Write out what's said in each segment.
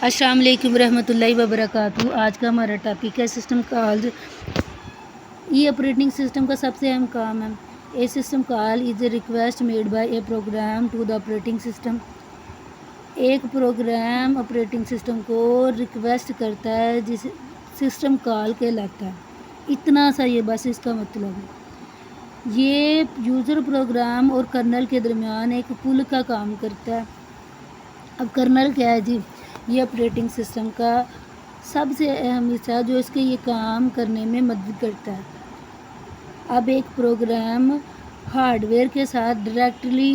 السلام علیکم ورحمۃ اللہ وبرکاتہ۔ آج کا ہمارا ٹاپک ہے سسٹم کالز۔ یہ آپریٹنگ سسٹم کا سب سے اہم کام ہے۔ A system call is a request made by a program to the operating system. ایک پروگرام آپریٹنگ سسٹم کو ریکویسٹ کرتا ہے جس سسٹم کال کہلاتا ہے۔ اتنا سا یہ بس اس کا مطلب ہے۔ یہ یوزر پروگرام اور کرنل کے درمیان ایک پل کا کام کرتا ہے۔ اب کرنل کیا ہے جی؟ یہ آپریٹنگ سسٹم کا سب سے اہم حصہ ہے جو اس کے یہ کام کرنے میں مدد کرتا ہے۔ اب ایک پروگرام ہارڈ ویئر کے ساتھ ڈائریکٹلی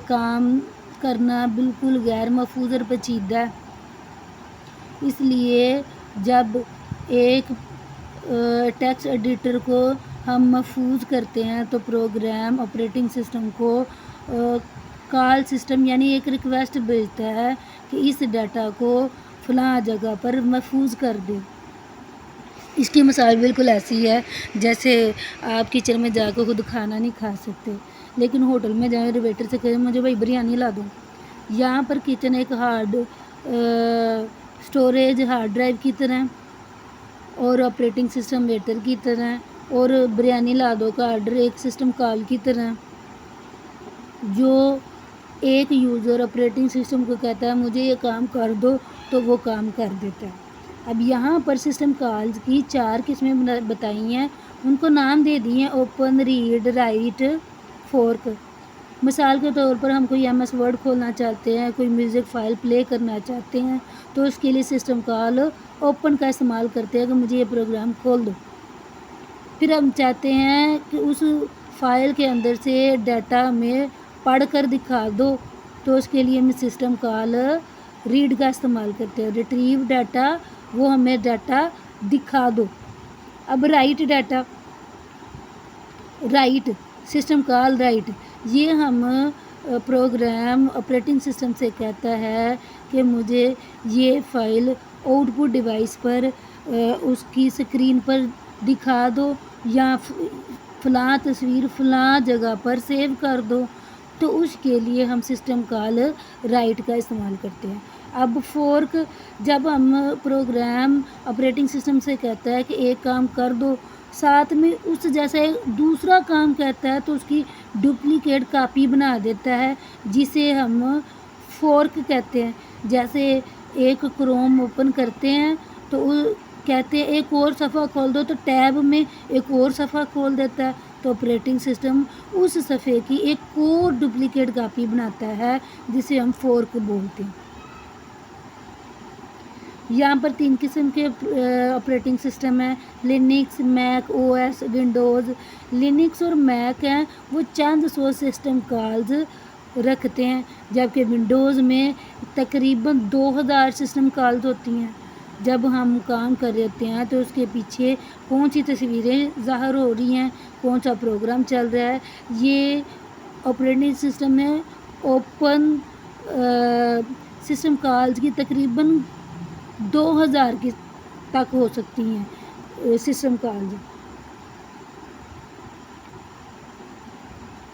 کام کرنا بالکل غیر محفوظ اور پیچیدہ ہے۔ اس لیے جب ایک ٹیکسٹ ایڈیٹر کو ہم محفوظ کرتے ہیں تو پروگرام آپریٹنگ سسٹم کو کال سسٹم یعنی ایک ریکویسٹ بھیجتا ہے کہ اس ڈیٹا کو فلاں جگہ پر محفوظ کر دے۔ اس کی مثال بالکل ایسی ہے جیسے آپ کچن میں جا کے خود کھانا نہیں کھا سکتے لیکن ہوٹل میں جائیں ویٹر سے کہیں مجھے بھائی بریانی لا دو۔ یہاں پر کچن ایک اسٹوریج ہارڈ ڈرائیو کی طرح اور آپریٹنگ سسٹم ویٹر کی طرح اور بریانی لا دو کا آرڈر ایک سسٹم کال کی طرح جو ایک یوزر آپریٹنگ سسٹم کو کہتا ہے مجھے یہ کام کر دو تو وہ کام کر دیتا ہے۔ اب یہاں پر سسٹم کالز کی 4 قسمیں بتائی ہیں، ان کو نام دے دیے ہیں اوپن، ریڈ، رائٹ، فورک۔ مثال کے طور پر ہم کوئی MS ورڈ کھولنا چاہتے ہیں، کوئی میوزک فائل پلے کرنا چاہتے ہیں تو اس کے لیے سسٹم کال اوپن کا استعمال کرتے ہیں کہ مجھے یہ پروگرام کھول دو۔ پھر ہم چاہتے ہیں کہ اس فائل کے اندر سے ڈیٹا ہمیں پڑھ کر دکھا دو تو اس کے لیے ہم سسٹم کال ریڈ کا استعمال کرتے ہیں۔ ریٹریو ڈیٹا، وہ ہمیں ڈیٹا دکھا دو۔ اب رائٹ سسٹم کال رائٹ، یہ ہم پروگرام آپریٹنگ سسٹم سے کہتا ہے کہ مجھے یہ فائل آؤٹ پٹ ڈیوائس پر اس کی اسکرین پر دکھا دو یا فلاں تصویر فلاں جگہ پر سیو کر دو، تو اس کے لیے ہم سسٹم کال رائٹ کا استعمال کرتے ہیں۔ اب فورک، جب ہم پروگرام آپریٹنگ سسٹم سے کہتا ہے کہ ایک کام کر دو ساتھ میں اس جیسے دوسرا کام کہتا ہے تو اس کی ڈپلیکیٹ کاپی بنا دیتا ہے جسے ہم فورک کہتے ہیں۔ جیسے ایک کروم اوپن کرتے ہیں تو کہتے ہیں ایک اور صفحہ کھول دو تو ٹیب میں ایک اور صفحہ کھول دیتا ہے، تو آپریٹنگ سسٹم اس صفحے کی ایک اور ڈپلیکیٹ کاپی بناتا ہے جسے ہم فورک بولتے ہیں۔ یہاں پر 3 قسم کے آپریٹنگ سسٹم ہیں، Linux, make OS، Windows. Linux اور میک ہیں وہ چند سو سسٹم کالز رکھتے ہیں جبکہ ونڈوز میں تقریباً 2000 سسٹم کالز ہوتی ہیں۔ جب ہم کام کر رہے ہیں تو اس کے پیچھے کون سی تصویریں ظاہر ہو رہی ہیں، کون سا پروگرام چل رہا ہے، یہ آپریٹنگ سسٹم میں اوپن سسٹم کالز کی تقریباً 2000 کی تک ہو سکتی ہیں سسٹم کالز۔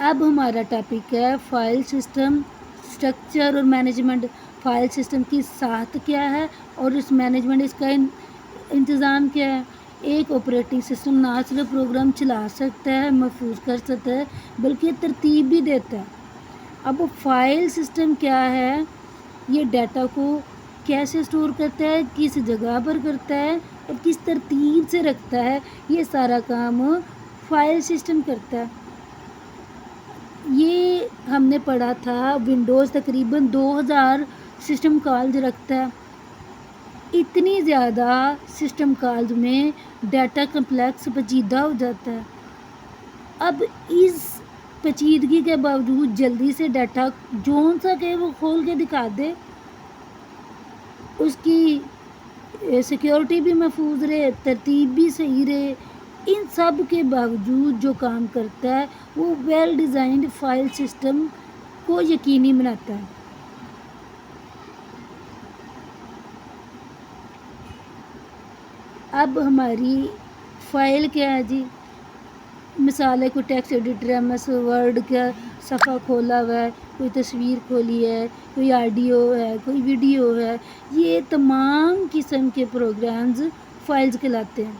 اب ہمارا ٹاپک ہے فائل سسٹم اسٹرکچر اور مینجمنٹ۔ فائل سسٹم کی ساخت کیا ہے اور اس مینجمنٹ اس کا انتظام کیا ہے۔ ایک آپریٹنگ سسٹم نہ صرف پروگرام چلا سکتا ہے، محفوظ کر سکتا ہے بلکہ ترتیب بھی دیتا ہے۔ اب فائل سسٹم کیا ہے؟ یہ ڈیٹا کو کیسے اسٹور کرتا ہے، کس جگہ پر کرتا ہے اور کس ترتیب سے رکھتا ہے، یہ سارا کام فائل سسٹم کرتا ہے۔ یہ ہم نے پڑھا تھا ونڈوز تقریباً 2000 سسٹم کالز رکھتا ہے۔ اتنی زیادہ سسٹم کالز میں ڈیٹا کمپلیکس پیچیدہ ہو جاتا ہے۔ اب اس پیچیدگی کے باوجود جلدی سے ڈیٹا جون سا کہ وہ کھول کے دکھا دے، اس کی سیکیورٹی بھی محفوظ رہے، ترتیب بھی صحیح رہے، ان سب کے باوجود جو کام کرتا ہے وہ ویل ڈیزائنڈ فائل سسٹم کو یقینی بناتا ہے۔ اب ہماری فائل کیا ہے جی؟ مثال ہے کوئی ٹیکسٹ ایڈیٹر MS ورڈ کا صفحہ کھولا ہوا ہے، کوئی تصویر کھولی ہے، کوئی آڈیو ہے، کوئی ویڈیو ہے، یہ تمام قسم کے پروگرامز فائلز کہلاتے ہیں۔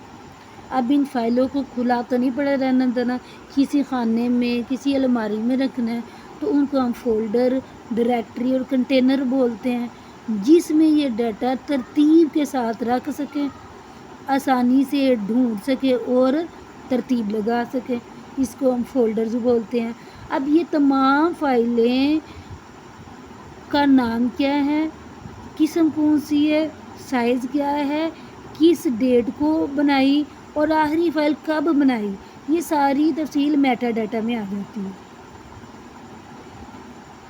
اب ان فائلوں کو کھلا تو نہیں پڑا رہنا دینا، کسی خانے میں کسی الماری میں رکھنا ہے، تو ان کو ہم فولڈر، ڈائریکٹری اور کنٹینر بولتے ہیں، جس میں یہ ڈیٹا ترتیب کے ساتھ رکھ سکیں، آسانی سے ڈھونڈ سکے اور ترتیب لگا سکے، اس کو ہم فولڈرز بولتے ہیں۔ اب یہ تمام فائلیں کا نام کیا ہے، قسم کون سی ہے، سائز کیا ہے، کس ڈیٹ کو بنائی اور آخری فائل کب بنائی، یہ ساری تفصیل میٹا ڈیٹا میں آ جاتی ہے۔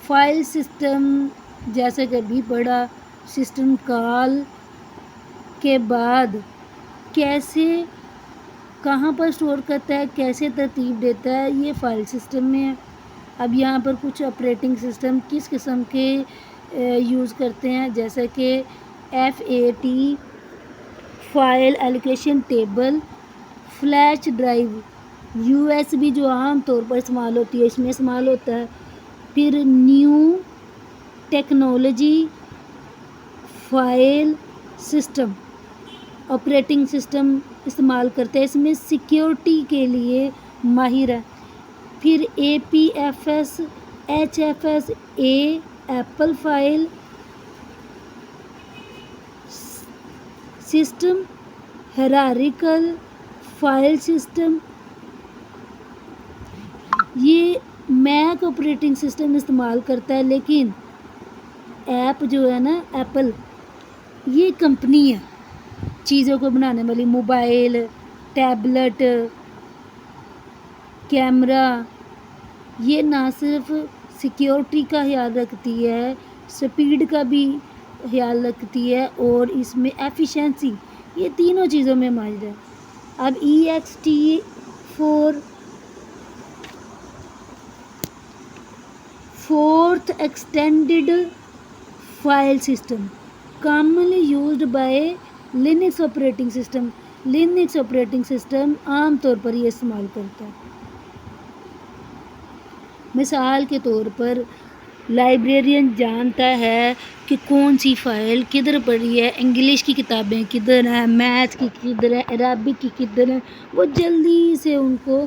فائل سسٹم جیسے کہ ابھی پڑھا، سسٹم کال کے بعد کیسے کہاں پر اسٹور کرتا ہے، کیسے ترتیب دیتا ہے، یہ فائل سسٹم میں ہے۔ اب یہاں پر کچھ آپریٹنگ سسٹم کس قسم کے یوز کرتے ہیں، جیسے کہ FAT file allocation table, flash drive, USB جو عام طور پر استعمال ہوتی ہے اس میں استعمال ہوتا ہے، پھر new technology file system operating system استعمال کرتے ہیں، اس میں سیکیورٹی کے لیے ماہر ہے، پھر APFS HFS apple file system, hierarchical file system, یہ میک آپریٹنگ سسٹم استعمال کرتا ہے، لیکن ایپ جو ہے نا ایپل، یہ کمپنی ہے چیزوں کو بنانے والی، موبائل، ٹیبلٹ، کیمرہ، یہ نہ صرف سیکیورٹی کا خیال رکھتی ہے، سپیڈ کا بھی خیال رکھتی ہے اور اس میں ایفیشنسی، یہ تینوں چیزوں میں ماہر ہے۔ اب ext4 fourth extended file system commonly used by Linux operating system, Linux operating system عام طور پر یہ استعمال کرتا ہے۔ مثال کے طور پر لائبریرین جانتا ہے کہ کون سی فائل کدھر پڑی ہے، انگلش کی کتابیں کدھر ہیں، میتھ کی کدھر ہے، عربک کی کدھر ہے، وہ جلدی سے ان کو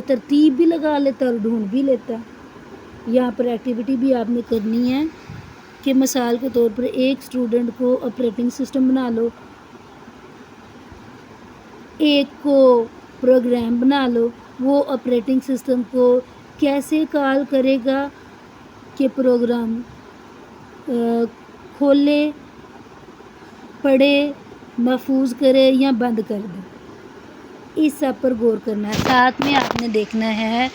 ترتیب بھی لگا لیتا اور ڈھونڈ بھی لیتا۔ یہاں پر ایکٹیویٹی بھی آپ نے کرنی ہے کہ مثال کے طور پر ایک اسٹوڈنٹ کو آپریٹنگ سسٹم بنا لو، ایک کو پروگرام بنا لو، وہ آپریٹنگ سسٹم کو کیسے کال کرے گا کہ پروگرام کھولے، پڑھے، محفوظ کرے یا بند کر دے، اس سب پر غور کرنا ہے۔ ساتھ میں آپ نے دیکھنا ہے،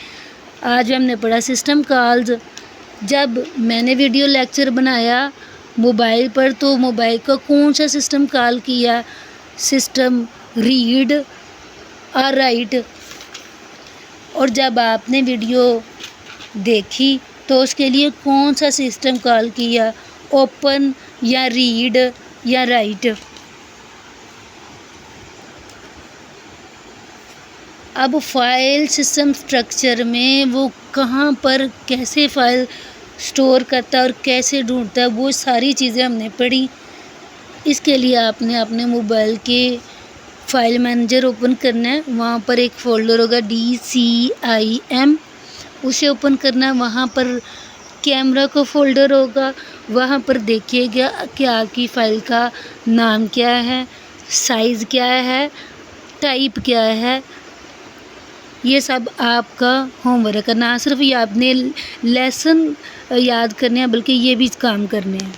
آج ہم نے پڑھا سسٹم کالز۔ جب میں نے ویڈیو لیکچر بنایا موبائل پر تو موبائل کا کون سا سسٹم کال کیا، سسٹم ریڈ اور رائٹ، اور جب آپ نے ویڈیو دیکھی تو اس کے لیے کون سا سسٹم کال کیا، اوپن یا ریڈ یا رائٹ۔ اب فائل سسٹم سٹرکچر میں وہ کہاں پر کیسے فائل سٹور کرتا ہے اور کیسے ڈھونڈتا ہے، وہ ساری چیزیں ہم نے پڑھی۔ اس کے لیے آپ نے اپنے موبائل کے فائل مینیجر اوپن کرنا ہے، وہاں پر ایک فولڈر ہوگا DCIM، اسے اوپن کرنا ہے، وہاں پر کیمرہ کا فولڈر ہوگا، وہاں پر دیکھیے گا کہ آپ کی فائل کا نام کیا ہے، سائز کیا ہے، ٹائپ کیا ہے۔ یہ سب آپ کا ہوم ورک ہے، نہ صرف یہ آپ نے لیسن یاد کرنے ہیں بلکہ یہ بھی کام کرنے ہیں۔